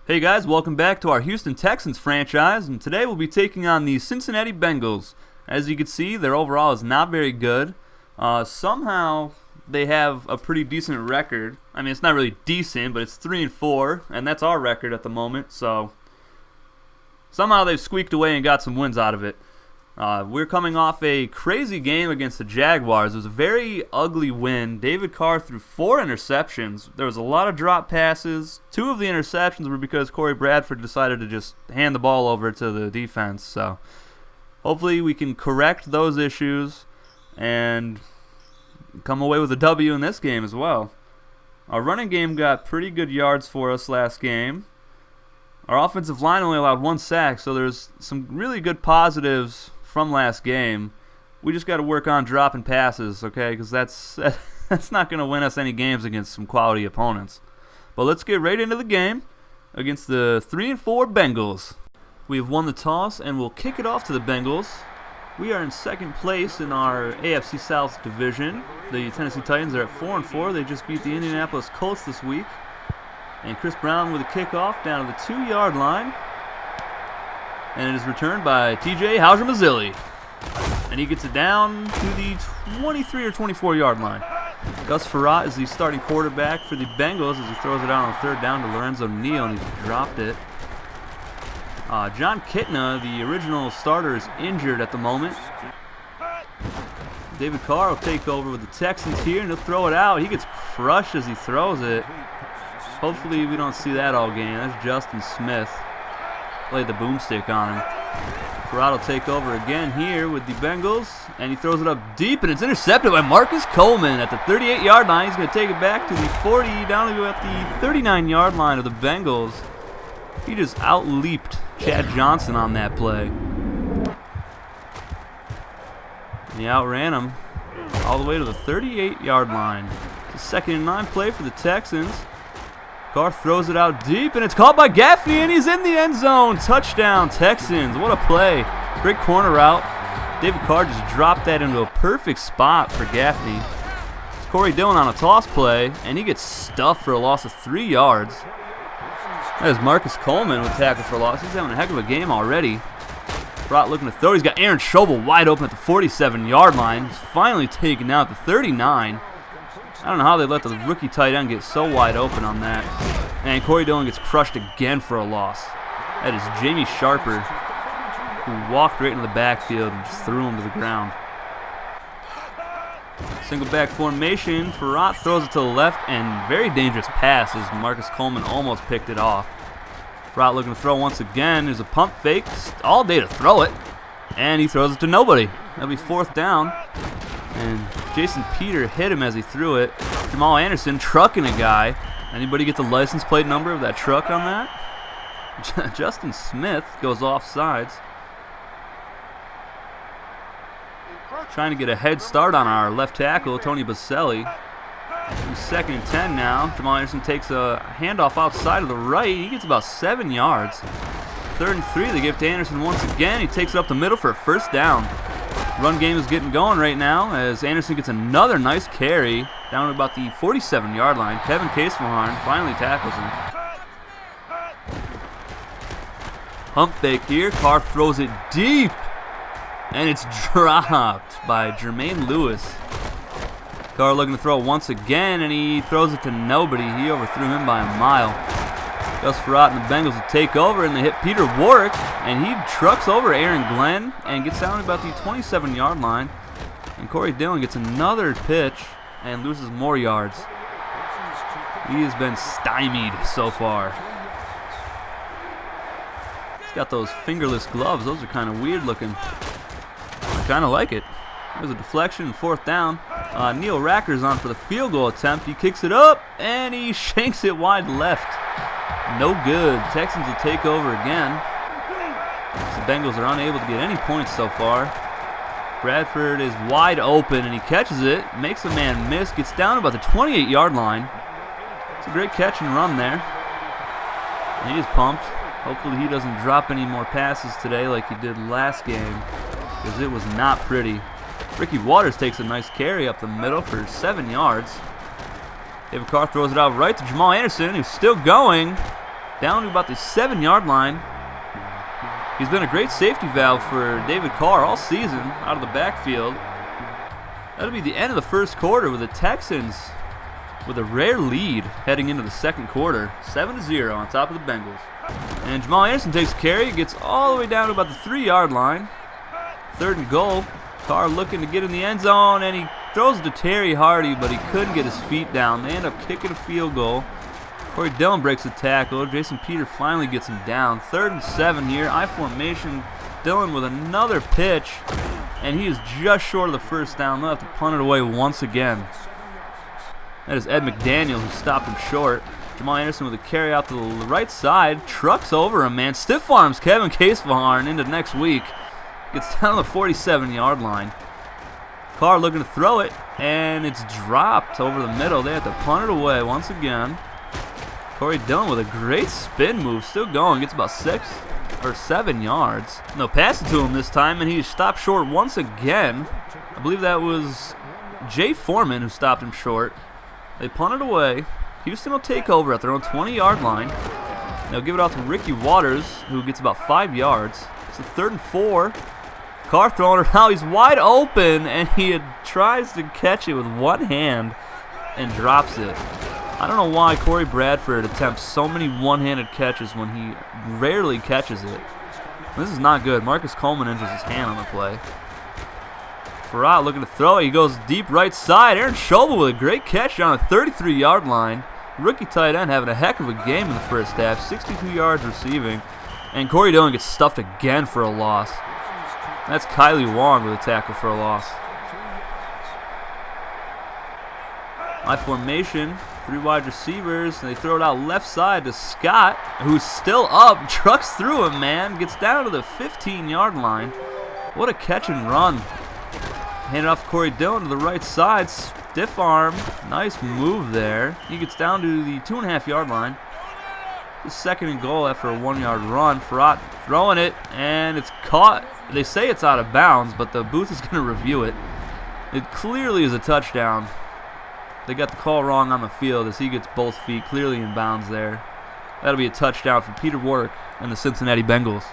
Hey guys, welcome back to our Houston Texans franchise, and today we'll be taking on the Cincinnati Bengals. As you can see, their overall is not very good. Somehow they have a pretty decent record. I mean, it's not really decent, but it's 3-4, and that's our record at the moment. So somehow they've squeaked away and got some wins out of it. We're coming off a crazy game against the Jaguars. It was a very ugly win. David Carr threw 4 interceptions. There was a lot of drop passes. 2 of the interceptions were because Corey Bradford decided to just hand the ball over to the defense. So hopefully we can correct those issues and come away with a W in this game as well. Our running game got pretty good yards for us last game. Our offensive line only allowed 1 sack, so there's some really good positives from last game. We just got to work on dropping passes, okay? Because that's not going to win us any games against some quality opponents. But let's get right into the game against the 3-4 Bengals. We have won the toss, and we'll kick it off to the Bengals. We are in second place in our AFC South division. The Tennessee Titans are at 4-4. They just beat the Indianapolis Colts this week. And Chris Brown with a kickoff down to the 2-yard line. And it is returned by TJ Hauser-Mazzilli. And he gets it down to the 23 or 24-yard line. Gus Frerotte is the starting quarterback for the Bengals as he throws it out on 3rd down to Lorenzo Neal, and he's dropped it. John Kitna, the original starter, is injured at the moment. David Carr will take over with the Texans here, and he'll throw it out. He gets crushed as he throws it. Hopefully we don't see that all game. That's Justin Smith. Laid the boomstick on him. Frerotte will take over again here with the Bengals, and he throws it up deep, and it's intercepted by Marcus Coleman at the 38-yard line. He's going to take it back to the 40, down to at the 39-yard line of the Bengals. He just out-leaped Chad Johnson on that play. And he outran him all the way to the 38-yard line. It's a 2nd and 9 play for the Texans. Carr throws it out deep, and it's caught by Gaffney, and he's in the end zone. Touchdown, Texans. What a play. Great corner route. David Carr just dropped that into a perfect spot for Gaffney. It's Corey Dillon on a toss play, and he gets stuffed for a loss of 3 yards. That is Marcus Coleman with tackle for a loss. He's having a heck of a game already. Frerotte looking to throw. He's got Aaron Schobel wide open at the 47-yard line. He's finally taken down at the 39. I don't know how they let the rookie tight end get so wide open on that. And Corey Dillon gets crushed again for a loss. That is Jamie Sharper, who walked right into the backfield and just threw him to the ground. Single back formation. Frerotte throws it to the left, and very dangerous pass as Marcus Coleman almost picked it off. Frerotte looking to throw once again. There's a pump fake. All day to throw it. And he throws it to nobody. That'll be 4th down. And Jason Peter hit him as he threw it. Jamal Anderson trucking a guy. Anybody get the license plate number of that truck on that? Justin Smith goes off sides. Trying to get a head start on our left tackle, Tony Baselli. 2nd and 10 now. Jamal Anderson takes a handoff outside of the right. He gets about 7 yards. 3rd and 3, they give to Anderson once again. He takes it up the middle for a 1st down. Run game is getting going right now as Anderson gets another nice carry down to about the 47-yard line. Kevin Casemohan finally tackles him. Pump fake here. Carr throws it deep, and it's dropped by Jermaine Lewis. Carr looking to throw it once again, and he throws it to nobody. He overthrew him by a mile. Gus Frerotte and the Bengals will take over, and they hit Peter Warwick, and he trucks over Aaron Glenn and gets down to about the 27-yard line. And Corey Dillon gets another pitch and loses more yards. He has been stymied so far. He's got those fingerless gloves. Those are kind of weird looking. I kind of like it. There's a deflection and 4th down. Neil Racker's on for the field goal attempt. He kicks it up, and he shanks it wide left. No good. Texans will take over again. The Bengals are unable to get any points so far. Bradford is wide open, and he catches it. Makes a man miss. Gets down about the 28-yard line. It's a great catch and run there. And he is pumped. Hopefully he doesn't drop any more passes today like he did last game, because it was not pretty. Ricky Waters takes a nice carry up the middle for 7 yards. David Carr throws it out right to Jamal Anderson, who's still going. down to about the 7-yard line. He's been a great safety valve for David Carr all season out of the backfield. That'll be the end of the first quarter with the Texans with a rare lead heading into the second quarter. 7-0 on top of the Bengals. And Jamal Anderson takes carry, gets all the way down to about the 3-yard line. 3rd and goal. Carr looking to get in the end zone, and he throws to Terry Hardy, but he couldn't get his feet down. They end up kicking a field goal. Corey Dillon breaks the tackle. Jason Peter finally gets him down. 3rd and 7 here. I formation. Dillon with another pitch, and he is just short of the first down. They'll have to punt it away once again. That is Ed McDaniel who stopped him short. Jamal Anderson with a carry out to the right side. Trucks over him, man. Stiff arms Kevin Casevarn into next week. Gets down to the 47-yard line. Carr looking to throw it, and it's dropped over the middle. They have to punt it away once again. Corey Dillon with a great spin move. Still going. Gets about 6 or 7 yards. No, pass it to him this time, and he stopped short once again. I believe that was Jay Foreman who stopped him short. They punt it away. Houston will take over at their own 20-yard line. They'll give it out to Ricky Waters, who gets about 5 yards. It's a 3rd and 4. Carr throwing it out. He's wide open, and he tries to catch it with one hand and drops it. I don't know why Corey Bradford attempts so many one-handed catches when he rarely catches it. This is not good. Marcus Coleman injures his hand on the play. Farrat looking to throw it. He goes deep right side. Aaron Schobel with a great catch down the 33-yard line. Rookie tight end having a heck of a game in the first half. 62 yards receiving. And Corey Dillon gets stuffed again for a loss. That's Kylie Wong with a tackle for a loss. My formation, 3 wide receivers. And they throw it out left side to Scott, who's still up. Trucks through him, man. Gets down to the 15-yard line. What a catch and run. Hand it off to Corey Dillon to the right side. Stiff arm. Nice move there. He gets down to the 2.5-yard line. The 2nd and goal after a 1-yard run. Farrat throwing it, and it's caught. They say it's out of bounds, but the booth is going to review it. It clearly is a touchdown. They got the call wrong on the field as he gets both feet clearly in bounds there. That'll be a touchdown for Peter Warwick and the Cincinnati Bengals.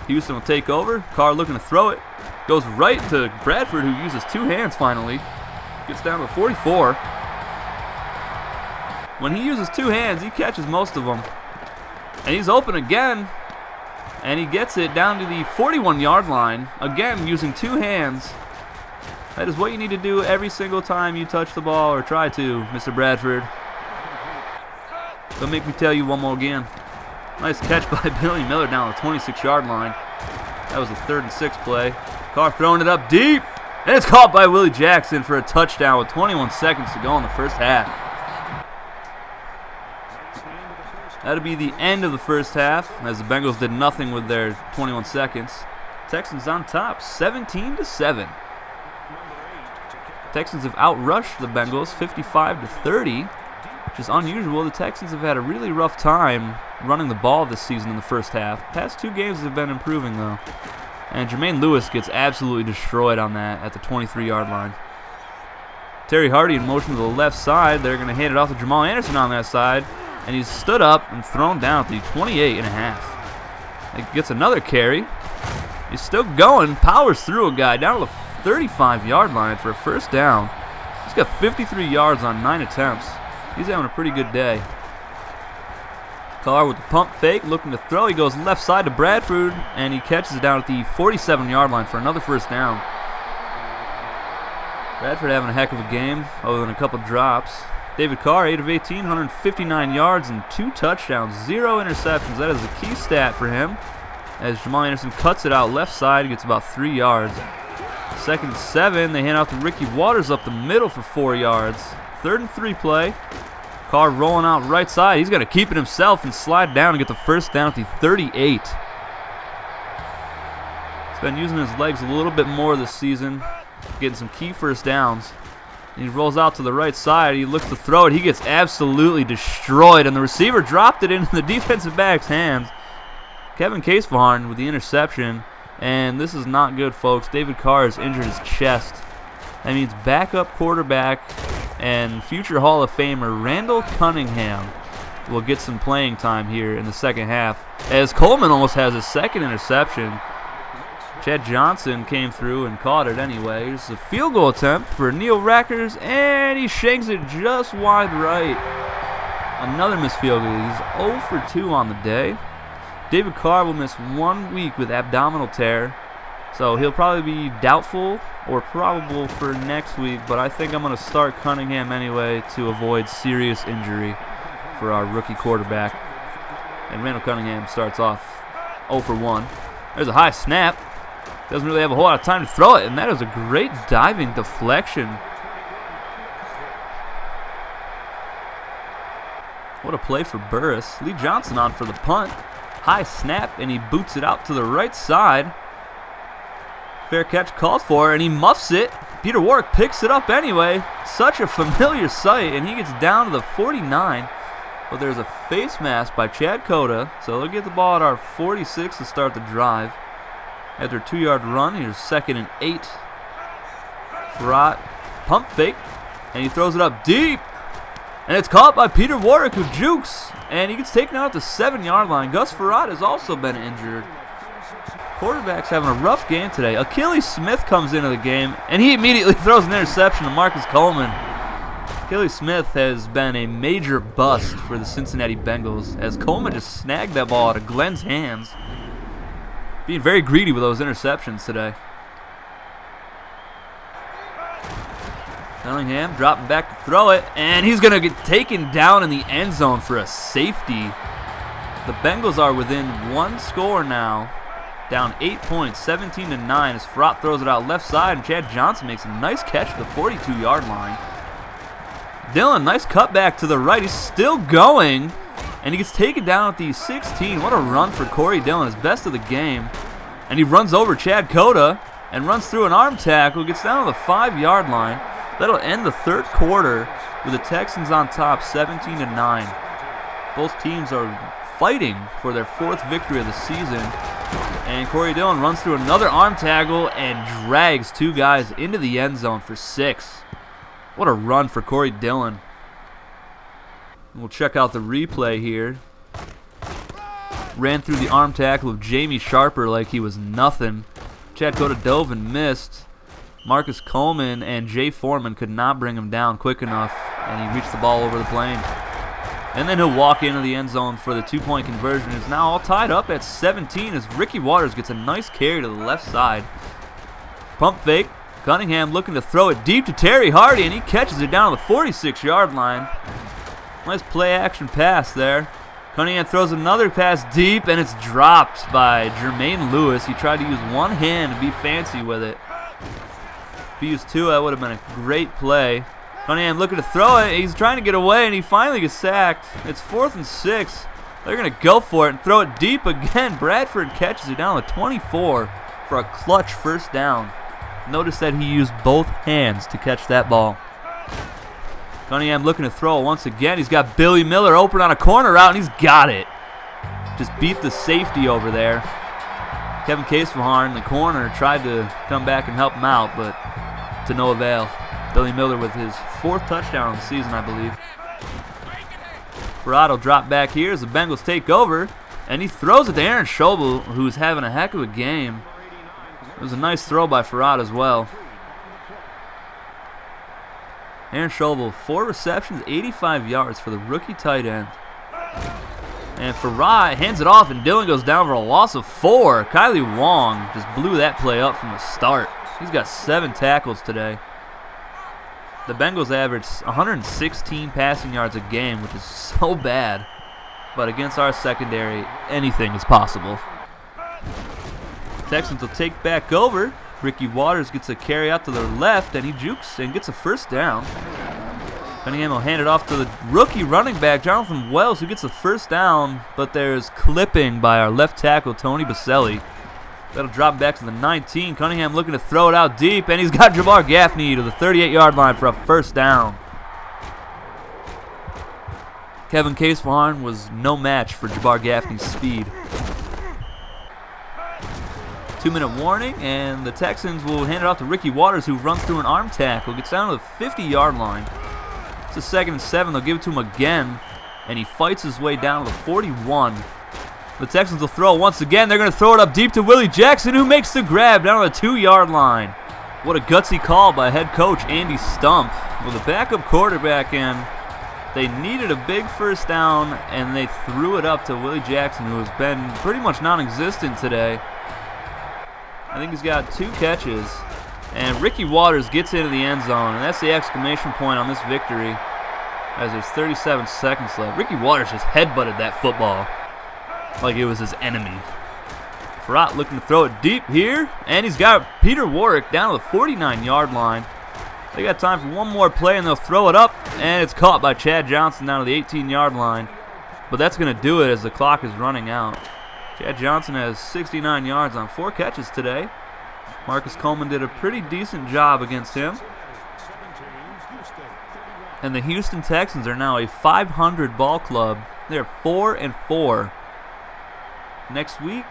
Houston will take over. Carr looking to throw it. Goes right to Bradford, who uses 2 hands finally. Gets down to 44. When he uses 2 hands, he catches most of them. And he's open again. And he gets it down to the 41-yard line. Again, using 2 hands. That is what you need to do every single time you touch the ball, or try to, Mr. Bradford. Don't make me tell you one more again. Nice catch by Billy Miller down the 26-yard line. That was a 3rd and 6 play. Carr throwing it up deep. And it's caught by Willie Jackson for a touchdown with 21 seconds to go in the first half. That'll be the end of the first half, as the Bengals did nothing with their 21 seconds. Texans on top, 17-7. Texans have outrushed the Bengals 55-30. Which is unusual. The Texans have had a really rough time running the ball this season in the first half. Past 2 games have been improving, though. And Jermaine Lewis gets absolutely destroyed on that at the 23-yard line. Terry Hardy in motion to the left side. They're going to hand it off to Jamal Anderson on that side. And he's stood up and thrown down at the 28.5. He gets another carry. He's still going. Powers through a guy down to the 35-yard line for a first down. He's got 53 yards on 9 attempts. He's having a pretty good day. Carr with the pump fake, looking to throw. He goes left side to Bradford, and he catches it down at the 47-yard line for another first down. Bradford having a heck of a game, other than a couple drops. David Carr, 8 of 18, 159 yards and 2 touchdowns, 0 interceptions. That is a key stat for him. As Jamal Anderson cuts it out left side, he gets about 3 yards. 2nd and 7, they hand out to Ricky Waters up the middle for 4 yards. 3rd and 3 play. Carr rolling out right side. He's going to keep it himself and slide down and get the first down at the 38. He's been using his legs a little bit more this season, getting some key first downs. He rolls out to the right side. He looks to throw it. He gets absolutely destroyed, and the receiver dropped it into the defensive back's hands. Kevin Casevarn with the interception, and this is not good, folks. David Carr has injured his chest. That means backup quarterback and future Hall of Famer Randall Cunningham will get some playing time here in the second half, as Coleman almost has his second interception. Chad Johnson came through and caught it anyway. It's a field goal attempt for Neil Rackers, and he shanks it just wide right. Another missed field goal. He's 0 for 2 on the day. David Carr will miss 1 week with abdominal tear, so he'll probably be doubtful or probable for next week, but I think I'm going to start Cunningham anyway to avoid serious injury for our rookie quarterback. And Randall Cunningham starts off 0 for 1. There's a high snap. Doesn't really have a whole lot of time to throw it, and that is a great diving deflection. What a play for Burris. Lee Johnson on for the punt. High snap, and he boots it out to the right side. Fair catch called for, and he muffs it. Peter Warwick picks it up anyway. Such a familiar sight, and he gets down to the 49. But there's a face mask by Chad Cota, so they'll get the ball at our 46 to start the drive. After a 2-yard run, here's 2nd and 8. Farrat pump fake, and he throws it up deep. And it's caught by Peter Warwick, who jukes, and he gets taken out at the 7-yard line. Gus Farrat has also been injured. Quarterback's having a rough game today. Achilles Smith comes into the game, and he immediately throws an interception to Marcus Coleman. Achilles Smith has been a major bust for the Cincinnati Bengals, as Coleman just snagged that ball out of Glenn's hands. Being very greedy with those interceptions today. Cunningham dropping back to throw it, and he's going to get taken down in the end zone for a safety. The Bengals are within 1 score now, down 8 points, 17-9, as Farrat throws it out left side, and Chad Johnson makes a nice catch at the 42-yard line. Dillon, nice cutback to the right. He's still going, and he gets taken down at the 16. What a run for Corey Dillon, his best of the game. And he runs over Chad Cota and runs through an arm tackle, gets down to the 5-yard line. That'll end the third quarter with the Texans on top, 17-9. Both teams are fighting for their 4th victory of the season. And Corey Dillon runs through another arm tackle and drags 2 guys into the end zone for 6. What a run for Corey Dillon. We'll check out the replay here. Ran through the arm tackle of Jamie Sharper like he was nothing. Chad Cota dove and missed. Marcus Coleman and Jay Foreman could not bring him down quick enough, and he reached the ball over the plane. And then he'll walk into the end zone for the 2-point conversion. It's now all tied up at 17 as Ricky Waters gets a nice carry to the left side. Pump fake. Cunningham looking to throw it deep to Terry Hardy, and he catches it down to the 46-yard line. Nice play-action pass there. Cunningham throws another pass deep, and it's dropped by Jermaine Lewis. He tried to use one hand to be fancy with it. If he used 2, that would have been a great play. Cunningham looking to throw it. He's trying to get away, and he finally gets sacked. It's 4th and 6. They're going to go for it and throw it deep again. Bradford catches it down to 24 for a clutch first down. Notice that he used both hands to catch that ball. Cunningham looking to throw it once again. He's got Billy Miller open on a corner route, and he's got it. Just beat the safety over there. Kevin Casefahan in the corner tried to come back and help him out, but to no avail. Billy Miller with his 4th touchdown of the season, I believe. Farrat will drop back here as the Bengals take over, and he throws it to Aaron Schobel, who's having a heck of a game. It was a nice throw by Farrat as well. Aaron Schobel, 4 receptions, 85 yards for the rookie tight end. And Farrat hands it off, and Dillon goes down for a loss of 4. Kylie Wong just blew that play up from the start. He's got 7 tackles today. The Bengals average 116 passing yards a game, which is so bad. But against our secondary, anything is possible. Texans will take back over. Ricky Waters gets a carry out to the left, and he jukes and gets a first down. Cunningham will hand it off to the rookie running back, Jonathan Wells, who gets a first down, but there's clipping by our left tackle, Tony Baselli. That'll drop back to the 19. Cunningham looking to throw it out deep, and he's got Jabbar Gaffney to the 38-yard line for a first down. Kevin Casefahan was no match for Jabbar Gaffney's speed. 2-minute warning, and the Texans will hand it off to Ricky Waters, who runs through an arm tackle, gets down to the 50-yard line. It's a 2nd and 7. They'll give it to him again, and he fights his way down to the 41. The Texans will throw it once again. They're going to throw it up deep to Willie Jackson, who makes the grab down to the 2-yard line. What a gutsy call by head coach Andy Stump. With a backup quarterback in, they needed a big first down, and they threw it up to Willie Jackson, who has been pretty much non-existent today. I think he's got 2 catches. And Ricky Waters gets into the end zone, and that's the exclamation point on this victory as there's 37 seconds left. Ricky Waters just headbutted that football like it was his enemy. Farrat looking to throw it deep here, and he's got Peter Warwick down to the 49-yard line. They got time for one more play, and they'll throw it up, and it's caught by Chad Johnson down to the 18-yard line. But that's going to do it as the clock is running out. Chad Johnson has 69 yards on 4 catches today. Marcus Coleman did a pretty decent job against him. And the Houston Texans are now a 500 ball club. They're 4-4. Next week,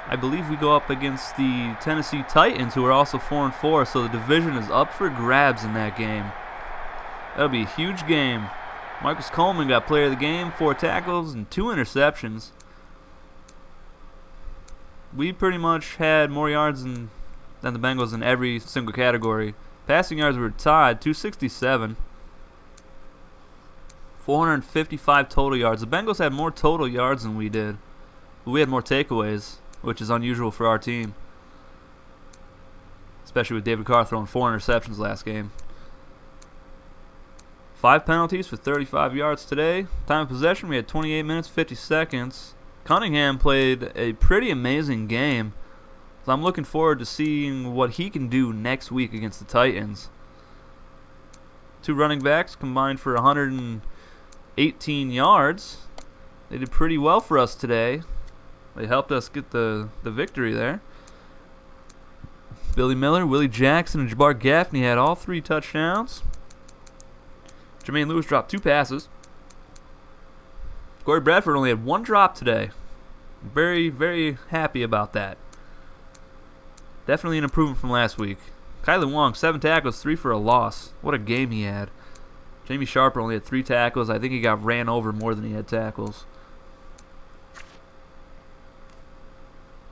I believe we go up against the Tennessee Titans, who are also 4-4, so the division is up for grabs in that game. That'll be a huge game. Marcus Coleman got player of the game, 4 tackles and 2 interceptions. We pretty much had more yards than the Bengals in every single category. Passing yards were tied, 267. 455 total yards. The Bengals had more total yards than we did, but we had more takeaways, which is unusual for our team, especially with David Carr throwing 4 interceptions last game. 5 penalties for 35 yards today. Time of possession, we had 28 minutes, 50 seconds. Cunningham played a pretty amazing game, so I'm looking forward to seeing what he can do next week against the Titans. 2 running backs combined for 118 yards. They did pretty well for us today. They helped us get the victory there. Billy Miller, Willie Jackson, and Jabbar Gaffney had all 3 touchdowns. Jermaine Lewis dropped 2 passes. Corey Bradford only had 1 drop today. Very, very happy about that. Definitely an improvement from last week. Kylie Wong, 7 tackles, 3 for a loss. What a game he had. Jamie Sharper only had 3 tackles. I think he got ran over more than he had tackles.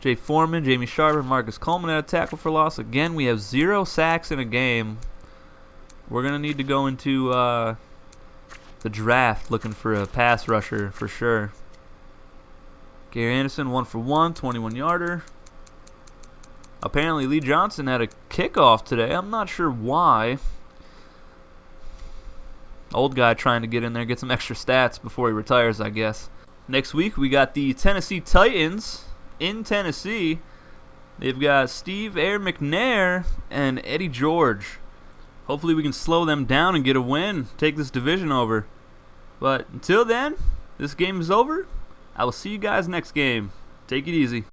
Jay Foreman, Jamie Sharper, Marcus Coleman had a tackle for loss. Again, we have 0 sacks in a game. We're going to need to go into the draft looking for a pass rusher for sure. Gary Anderson, 1 for 1, 21-yarder. Apparently, Lee Johnson had a kickoff today. I'm not sure why. Old guy trying to get in there, get some extra stats before he retires, I guess. Next week, we got the Tennessee Titans in Tennessee. They've got Steve Air McNair and Eddie George. Hopefully we can slow them down and get a win, take this division over. But until then, this game is over. I will see you guys next game. Take it easy.